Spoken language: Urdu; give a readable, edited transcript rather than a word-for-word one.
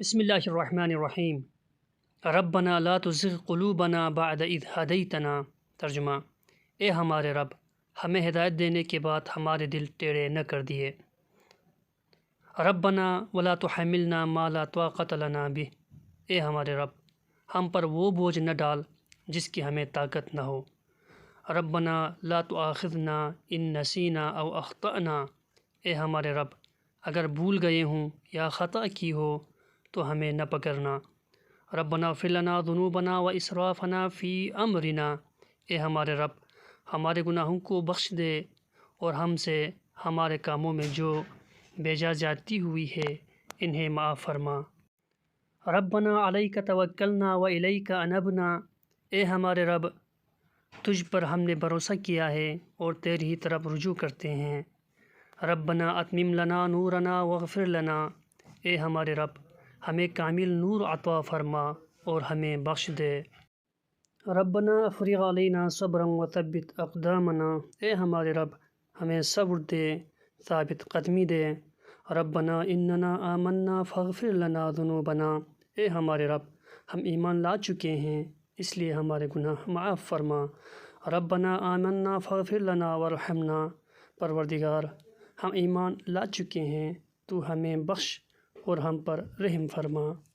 بسم اللہ الرحمن الرحیم۔ ربنا لا تزغ قلوبنا بعد اذ ہدیتنا۔ ترجمہ: اے ہمارے رب، ہمیں ہدایت دینے کے بعد ہمارے دل ٹیڑھے نہ کر دیے۔ ربنا ولا تحملنا ما لا طاقت لنا به۔ اے ہمارے رب، ہم پر وہ بوجھ نہ ڈال جس کی ہمیں طاقت نہ ہو۔ ربنا لا تؤاخذنا ان نسینا او اخطأنا۔ اے ہمارے رب، اگر بھول گئے ہوں یا خطا کی ہو تو ہمیں نہ پکڑنا۔ ربنا اغفر لنا ذنوبنا واسرافنا فی امرنا۔ اے ہمارے رب، ہمارے گناہوں کو بخش دے اور ہم سے ہمارے کاموں میں جو بیجا زیادتی ہوئی ہے انہیں معاف فرما۔ ربنا علیک توکلنا والیک انبنا۔ اے ہمارے رب، تجھ پر ہم نے بھروسہ کیا ہے اور تیری ہی طرف رجوع کرتے ہیں۔ ربنا اتمم لنا نورنا واغفر لنا۔ اے ہمارے رب، ہمیں کامل نور عطا فرما اور ہمیں بخش دے۔ ربنا افرغ علینا صبرا وثبت اقدامنا۔ اے ہمارے رب، ہمیں صبر دے، ثابت قدمی دے۔ ربنا اننا آمنا فاغفر لنا ذنوبنا۔ اے ہمارے رب، ہم ایمان لا چکے ہیں اس لیے ہمارے گناہ معاف فرما۔ ربنا آمنا فاغفر لنا وارحمنا۔ پروردگار، ہم ایمان لا چکے ہیں، تو ہمیں بخش اور ہم پر رحم فرما۔